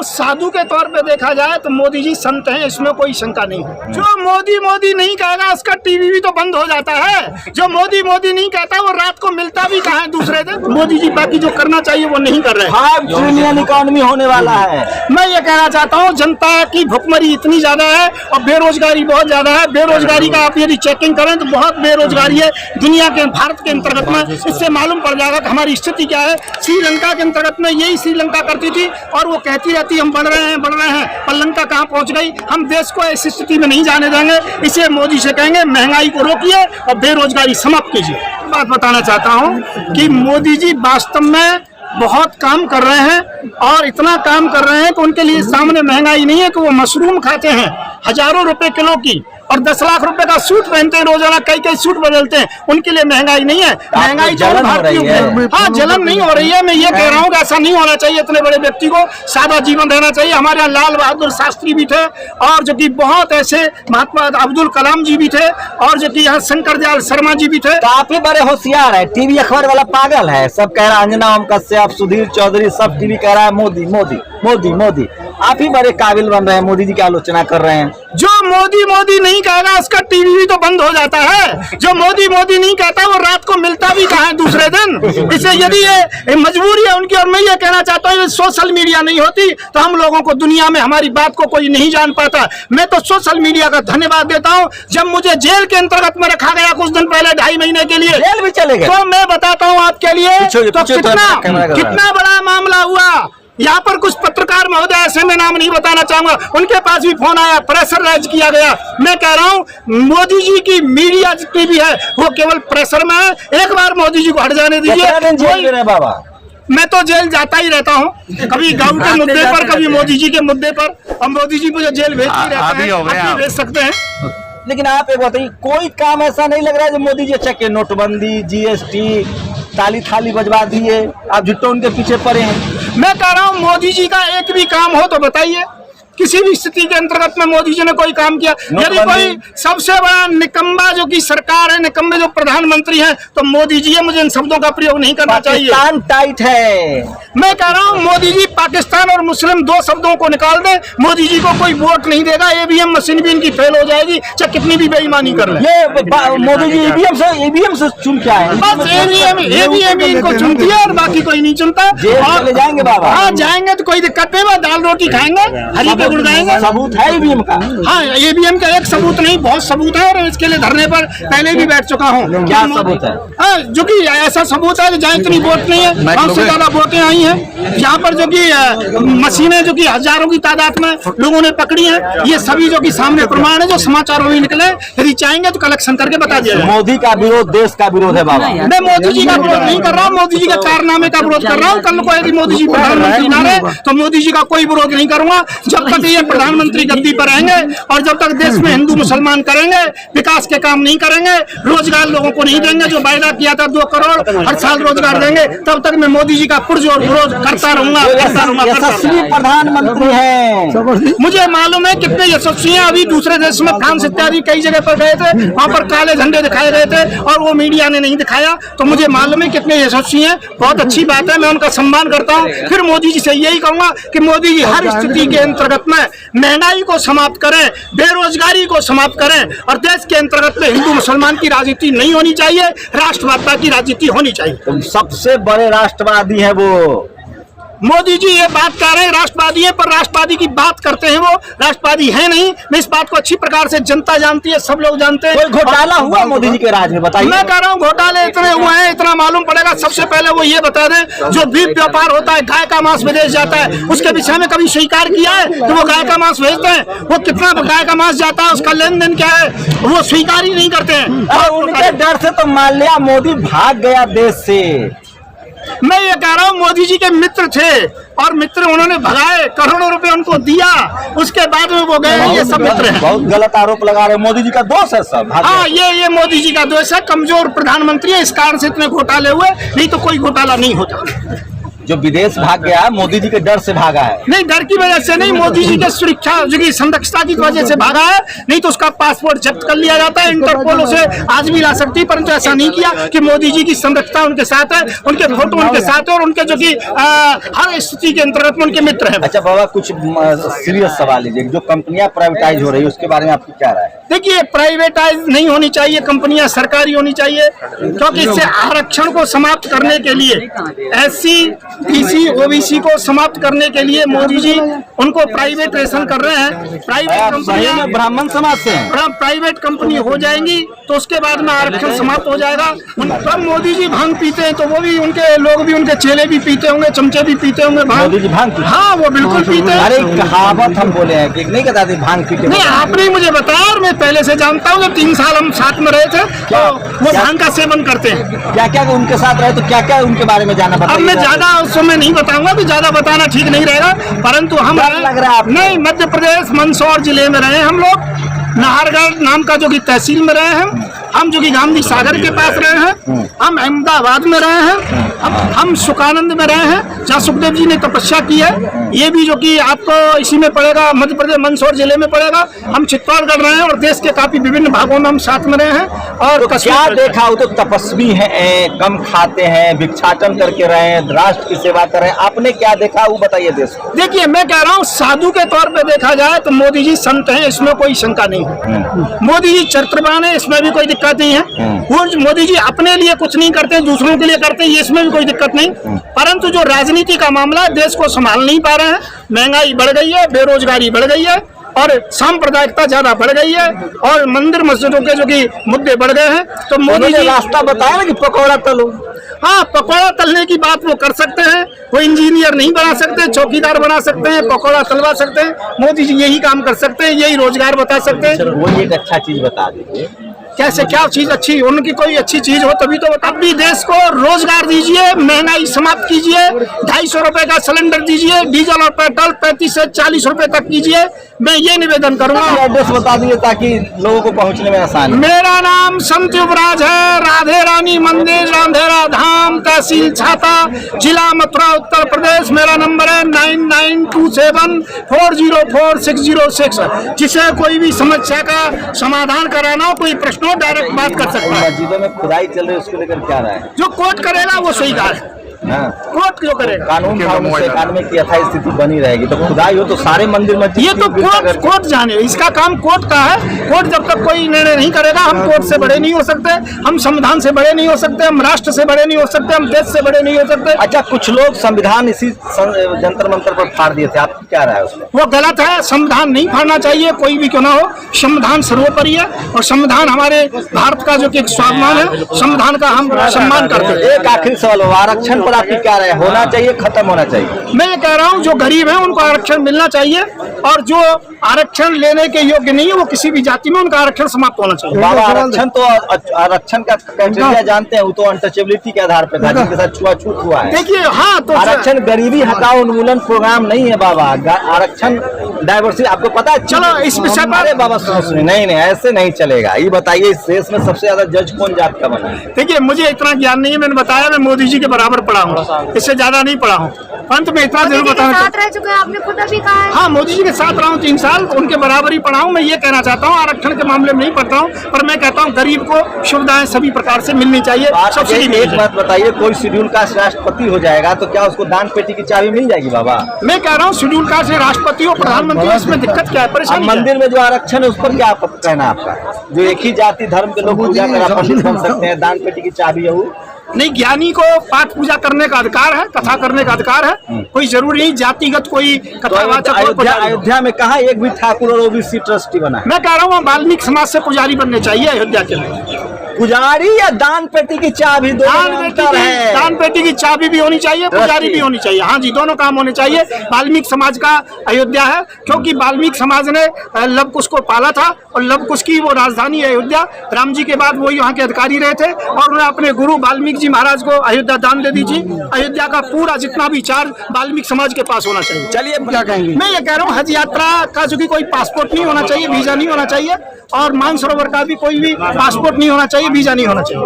साधु के तौर पे देखा जाए तो मोदी जी संत हैं, इसमें कोई शंका नहीं है। जो मोदी मोदी नहीं कहेगा उसका टीवी भी तो बंद हो जाता है। जो मोदी मोदी नहीं कहता वो रात को मिलता भी कहाँ है दूसरे दिन। मोदी जी बाकी जो करना चाहिए वो नहीं कर रहे। 5 ट्रिलियन इकोनॉमी होने वाला है। मैं ये कहना चाहता हूँ जनता की भुखमरी इतनी ज्यादा है और बेरोजगारी बहुत ज्यादा है। बेरोजगारी का आप यदि चेकिंग करें तो बहुत बेरोजगारी है दुनिया के, भारत के अंतर्गत में। इससे मालूम पड़ जाएगा कि हमारी स्थिति क्या है। श्रीलंका के अंतर्गत में यही श्रीलंका करती थी और वो कहती रहती हम बढ़ रहे हैं पर लंका कहाँ पहुंच गई। हम देश को ऐसी स्थिति में नहीं जाने देंगे। इसे मोदी से कहेंगे महंगाई को रोकिए और बेरोजगारी समाप्त कीजिए। बात बताना चाहता हूँ कि मोदी जी वास्तव में बहुत काम कर रहे हैं और इतना काम कर रहे हैं कि उनके लिए सामने महंगाई नहीं है कि वो मशरूम खाते हैं हजारों रुपए किलो की और 10 लाख रुपए का सूट पहनते हैं रोजाना, कई सूट बदलते हैं। उनके लिए महंगाई नहीं है। महंगाई जलन हो रही है। हाँ, जलन नहीं हो रही है। मैं ये कह रहा हूँ कि ऐसा नहीं होना चाहिए। इतने बड़े व्यक्ति को सादा जीवन रहना चाहिए। हमारे यहाँ लाल बहादुर शास्त्री भी थे और जो कि बहुत ऐसे महात्मा अब्दुल कलाम जी भी थे और जो कि यहाँ शंकर दयाल शर्मा जी भी थे। काफी बड़े होशियार है। टीवी अखबार वाला पागल है। सब कह रहा है अंजना ओम कश्यप, सुधीर चौधरी, सब टीवी कह रहा है मोदी मोदी मोदी मोदी। आप ही बड़े काबिल बन रहे हैं, मोदी जी की आलोचना कर रहे हैं। जो मोदी मोदी नहीं कहेगा उसका टीवी भी तो बंद हो जाता है। जो मोदी मोदी नहीं कहता वो रात को मिलता भी कहाँ है दूसरे दिन। इसे यदि ये मजबूरी है उनकी और मैं ये कहना चाहता हूँ सोशल मीडिया नहीं होती तो हम लोगों को दुनिया में हमारी बात को कोई नहीं जान पाता। मैं तो सोशल मीडिया का धन्यवाद देता हूँ। जब मुझे जेल के अंतर्गत में रखा गया कुछ दिन पहले 2.5 महीने के लिए, जेल भी चले गए, तो मैं बताता हूँ आपके लिए तो कितना बड़ा मामला हुआ। यहाँ पर कुछ पत्रकार महोदय ऐसे में नाम नहीं बताना चाहूंगा, उनके पास भी फोन आया, प्रेशराइज किया गया। मैं कह रहा हूँ मोदी जी की मीडिया जितनी भी है वो केवल प्रेशर में है। एक बार मोदी जी को हट जाने दीजिए। बाबा मैं तो जेल जाता ही रहता हूँ, कभी गाँव के मुद्दे पर, कभी मोदी जी के मुद्दे पर। अब मोदी जी मुझे जेल भेजते रहते हैं, आप भेज सकते हैं। लेकिन आप एक बताइए, कोई काम ऐसा नहीं लग रहा है जो मोदी जी अच्छा के नोटबंदी, जीएसटी, ताली थाली बजवा दिए, आप झुट्टो उनके पीछे पड़े हैं। मैं कह रहा हूँ मोदी जी का एक भी काम हो तो बताइए। किसी भी स्थिति के अंतर्गत में मोदी जी ने कोई काम किया? यदि कोई सबसे बड़ा निकम्मा जो कि सरकार है, निकम्मे जो प्रधानमंत्री हैं, तो मोदी जी है। मुझे इन शब्दों का प्रयोग नहीं करना चाहिए। पाकिस्तान टाइट है। मैं कह रहा हूँ मोदी जी पाकिस्तान और मुस्लिम 2 शब्दों को निकाल दें, मोदी जी को कोई वोट नहीं देगा। ईवीएम मशीन भी इनकी फेल हो जाएगी, चाहे कितनी भी बेईमानी कर ले। मोदी जी ईवीएम से चुन के आए, बस ईवीएम इनको चुनती है और बाकी कोई नहीं चुनता। और जाएंगे बाबा, हाँ जाएंगे तो कोई दिक्कत नहीं, दाल रोटी खाएंगे, सबूत है ईवीएम का। हाँ, ईवीएम का एक सबूत नहीं, बहुत सबूत है और इसके लिए धरने पर पहले भी बैठ चुका हूँ। क्या सबूत है? हाँ, जो कि ऐसा सबूत है कि जहाँ इतनी वोट नहीं है, बहुत से ज्यादा वोटें आई हैं। यहाँ पर जो कि मशीनें जो कि हजारों की तादाद में लोगों ने पकड़ी है, ये सभी जो कि सामने प्रमाण है, जो समाचारों में निकले। यदि चाहेंगे तो कलेक्शन करके बता दिया। मोदी का विरोध देश का विरोध है बाबा। मैं मोदी जी का विरोध नहीं कर रहा हूँ, मोदी जी के कारनामे का विरोध कर रहा हूँ। कल को यदि मोदी जी प्रधानमंत्री ना रहे तो मोदी जी का कोई विरोध नहीं करूंगा। जब तक ये प्रधानमंत्री गद्दी पर रहेंगे और जब तक देश में हिंदू मुसलमान करेंगे, विकास के काम नहीं करेंगे, रोजगार लोगों को नहीं देंगे, जो वायदा किया था 2 करोड़ हर साल रोजगार देंगे, तब तक मैं मोदी जी का पुरजोर विरोध करता रहूंगा। यशस्वी प्रधानमंत्री है। मुझे मालूम है कितने यशस्वी हैं। अभी दूसरे देश में फ्रांस इत्यादि कई जगह पर गए थे, वहाँ पर काले झंडे दिखाए गए थे और वो मीडिया ने नहीं दिखाया, तो मुझे मालूम है कितने यशस्वी हैं। बहुत अच्छी बात है, मैं उनका सम्मान करता हूँ। फिर मोदी जी से यही कहूंगा कि मोदी जी हर स्थिति के अंतर्गत में महंगाई को समाप्त करें, बेरोजगारी को समाप्त करें और देश के अंतर्गत में हिंदू मुसलमान की राजनीति नहीं होनी चाहिए, राष्ट्रवाद की राजनीति होनी चाहिए। सबसे बड़े राष्ट्रवादी है वो मोदी जी। ये बात कर रहे हैं राष्ट्रवादी है, पर राष्ट्रवादी की बात करते हैं, वो राष्ट्रवादी है नहीं। मैं इस बात को अच्छी प्रकार से जनता जानती है, सब लोग जानते हैं। कोई घोटाला हुआ मोदी जी के राज में? बताइए। मैं कह रहा हूँ घोटाले इतने हुए हैं, इतना मालूम पड़ेगा। सबसे पहले वो ये बता दें, जो बीफ व्यापार होता है, गाय का मांस विदेश जाता है, उसके विषय में कभी स्वीकार किया है तो वो गाय का मांस भेजते हैं? वो कितना गाय का मांस जाता है, उसका लेन देन क्या है, वो स्वीकार ही नहीं करते हैं। और उनके डर से तो मान लिया मोदी भाग गया देश से। मैं ये कह रहा हूँ मोदी जी के मित्र थे और मित्र उन्होंने भगाए, करोड़ों रुपए उनको दिया, उसके बाद में वो गए। ये सब मित्र हैं। बहुत गलत आरोप लगा रहे हैं, मोदी जी का दोष है सब। हाँ, ये मोदी जी का दोष है। कमजोर प्रधानमंत्री है, इस कारण से इतने घोटाले हुए, नहीं तो कोई घोटाला नहीं होता। जो विदेश भाग गया है मोदी जी के डर से भागा है। नहीं, डर की वजह से नहीं, मोदी जी के सुरक्षा जो की संरक्षता की वजह से भागा है, नहीं तो उसका पासपोर्ट जब्त कर लिया जाता है। इंटरपोल उसे आज भी ला सकती है, परंतु ऐसा नहीं किया कि मोदी जी की संरक्षता उनके साथ है, उनके फोटो उनके साथ है और उनके जो की हर स्थिति के अंतर्गत में उनके मित्र है। अच्छा बाबा, कुछ सीरियस सवाल लीजिए, जो कंपनियां प्राइवेटाइज हो रही है उसके बारे में आपकी क्या राय है? देखिए, प्राइवेटाइज नहीं होनी चाहिए, कंपनियां सरकारी होनी चाहिए, क्योंकि इससे आरक्षण को समाप्त करने के लिए, SC, BC, OBC को समाप्त करने के लिए मोदी जी उनको प्राइवेटाइजेशन कर रहे हैं। प्राइवेट कंपनियां ब्राह्मण समाज से प्राइवेट कंपनी हो जाएंगी तो उसके बाद में आरक्षण समाप्त हो जाएगा। तब मोदी जी भांग पीते हैं तो वो भी, उनके लोग भी, उनके चेले भी पीते होंगे, चमचे भी पीते होंगे भांग। मोदी जी भांग पीते? हाँ, वो बिल्कुल पीते हैं। अरे कहावत हम बोले हैं कि नहीं कहता भांग पीते? नहीं, आपने ही मुझे बताया और मैं पहले से जानता हूँ। 3 साल हम साथ में रहे थे, तो वो भांग का सेवन करते हैं। क्या क्या उनके साथ रहे तो क्या क्या उनके बारे में जाना? अब मैं ज्यादा उस समय नहीं बताऊंगा, तो ज्यादा बताना ठीक नहीं रहेगा, परंतु हम लग रहा है नहीं, मध्य प्रदेश मंदसौर जिले में रहे हम लोग, नाहरगढ़ नाम का जो कि तहसील में रहे हैं हम, जो कि गांधी सागर के पास रहे हैं हम, अहमदाबाद में रहे हैं हम सुखानंद में रहे हैं जहाँ सुखदेव जी ने तपस्या की है। ये भी जो कि आपको इसी में पड़ेगा, मध्य प्रदेश मंदसौर जिले में पड़ेगा। हम चित्तौड़गढ़ रहे हैं और देश के काफी विभिन्न भागों में हम साथ में रहे हैं। और तो क्या देखा? वो तो तपस्वी हैं, कम खाते हैं, भिक्षाटन करके रहे हैं, राष्ट्र की सेवा कर रहे हैं, आपने क्या देखा वो बताइए देश को। देखिए, मैं कह रहा हूँ साधु के तौर पे देखा जाए तो मोदी जी संत हैं, इसमें कोई शंका नहीं है। मोदी जी चरित्रवान है, इसमें भी कोई दिक्कत नहीं है। वो मोदी जी अपने लिए कुछ नहीं करते, दूसरों के लिए करते हैं, इसमें भी कोई दिक्कत नहीं। परंतु जो राजनीति का मामला है, देश को संभाल नहीं पा रहे हैं, महंगाई बढ़ गई है, बेरोजगारी बढ़ गई है और सांप्रदायिकता ज्यादा बढ़ गई है और मंदिर मस्जिदों के जो कि मुद्दे बढ़ गए हैं। तो मोदी जी रास्ता बताया ना कि पकौड़ा तलो। हाँ, पकौड़ा तलने की बात वो कर सकते हैं, वो इंजीनियर नहीं बना सकते, चौकीदार बना सकते हैं, पकौड़ा तलवा सकते हैं। मोदी जी यही काम कर सकते हैं, यही रोजगार बता सकते हैं। वो एक अच्छा चीज बता दीजिए। कैसे, क्या चीज अच्छी? उनकी कोई अच्छी चीज हो तभी तो बता। अपनी देश को रोजगार दीजिए, महंगाई समाप्त कीजिए, 250 रुपए का सिलेंडर दीजिए, डीजल और पेट्रोल 35 से 40 रुपए तक कीजिए। मैं ये निवेदन करूंगा। एड्रेस बता दीजिए ताकि लोगों को पहुंचने में आसानी। मेरा नाम संत युवराज है, राधे रानी मंदिर, रांधेरा धाम, तहसील छाता, जिला मथुरा, उत्तर प्रदेश। मेरा नंबर है 9927404606। जिसे कोई भी समस्या का समाधान कराना हो, कोई प्रश्न हो, डायरेक्ट बात कर सकता है। मस्जिदों में खुदाई चल रही है, उसको लेकर क्या राय है? जो कोर्ट करेगा वो सही कार्य है। कोर्ट क्यों करेगा? कानून इकानवे की यथास्थिति बनी रहेगी तो खुदाई हो तो सारे मंदिर मस्जिद। ये तो कोर्ट जाने, इसका काम कोर्ट का है। कोर्ट जब तक कोई निर्णय नहीं करेगा, हम कोर्ट से बड़े नहीं हो सकते, हम संविधान से बड़े नहीं हो सकते, हम राष्ट्र से बड़े नहीं हो सकते, हम देश से बड़े नहीं हो सकते। अच्छा, कुछ लोग संविधान इसी जंतर मंतर पर फाड़ दिए थे, आपकी क्या राय है उसमें? वो गलत है, संविधान नहीं फाड़ना चाहिए, कोई भी क्यों ना हो। संविधान सर्वोपरि है और संविधान हमारे भारत का जो कि एक स्वाभिमान है, संविधान का हम सम्मान करते हैं। एक आखिरी सवाल, आरक्षण पर आपकी क्या राय? होना चाहिए, खत्म होना चाहिए? मैं ये कह रहा हूँ जो गरीब है उनको आरक्षण मिलना चाहिए और जो आरक्षण लेने के योग्य नहीं है वो किसी भी जाति में, उनका आरक्षण समाप्त होना चाहिए। बाबा, आरक्षण का क्राइटेरिया जानते हैं, वो तो अनटचेबिलिटी के आधार पर था, जिनके साथ छुआछूत हुआ है। देखिए, हाँ, तो आरक्षण गरीबी हटाओ उन्मूलन प्रोग्राम नहीं है बाबा, आरक्षण डाइवर्सिटी, आपको पता है? चलो इस विषय पर बाबा सुनिए, नहीं ऐसे नहीं चलेगा। ये बताइए, इस देश में सबसे ज्यादा जज कौन जात का बना है? देखिए, मुझे इतना ज्ञान नहीं है, मैंने बताया मैं मोदी जी के बराबर पढ़ा हूँ, इससे ज्यादा नहीं पढ़ा हूँ, परंतु मैं इतना जरूर बताना रह चुके हैं, आपने खुद अभी कहा है। हाँ, मोदी जी के साथ रहा हूँ 3 साल, उनके बराबर ही पढ़ा हूँ। मैं ये कहना चाहता हूँ, आरक्षण के मामले में नहीं पढ़ता हूँ, पर मैं कहता हूँ गरीब को सुविधाएं सभी प्रकार से मिलनी चाहिए। सब्सिडी एक बात बताइए, कोई शेड्यूल कास्ट राष्ट्रपति हो जाएगा तो क्या उसको दान पेटी की चाबी मिल जाएगी बाबा? मैं कह रहा हूँ शेड्यूल कास्ट से राष्ट्रपति हो, प्रधानमंत्री, इसमें दिक्कत क्या है, परेशानी? मंदिर में जो आरक्षण है उस पर क्या कहना है आपका? जो एक ही जाति धर्म के लोग पूजा कर पंडित बन सकते हैं, दान पेटी की चाबी है वो? नहीं, ज्ञानी को पाठ पूजा करने का अधिकार है, कथा करने का अधिकार है, कोई जरूरी नहीं जातिगत कोई कथावाचक। अयोध्या में कहा एक भी ठाकुर और ओबीसी ट्रस्टी बना? मैं कह रहा हूँ वाल्मीकि समाज से पुजारी बनने चाहिए अयोध्या के लिए। पुजारी या दान पेटी की चाबी? दान पेटी की चाबी भी होनी चाहिए, पुजारी भी होनी चाहिए। हाँ जी, दोनों काम होने चाहिए। वाल्मीकि समाज का अयोध्या है, क्योंकि वाल्मीकि समाज ने लव कुश को पाला था और लव कुश की वो राजधानी है अयोध्या। राम जी के बाद वो यहाँ के अधिकारी रहे थे और उन्होंने अपने गुरु वाल्मीकि जी महाराज को अयोध्या दान दे दी थी। अयोध्या का पूरा जितना भी चार्ज वाल्मीकि समाज के पास होना चाहिए। चलिए, क्या कहेंगे? मैं ये कह रहा हूँ हज यात्रा का जो कि कोई पासपोर्ट नहीं होना चाहिए, वीजा नहीं होना चाहिए, और मानसरोवर का भी कोई भी पासपोर्ट नहीं होना चाहिए, वीजा नहीं होना चाहिए।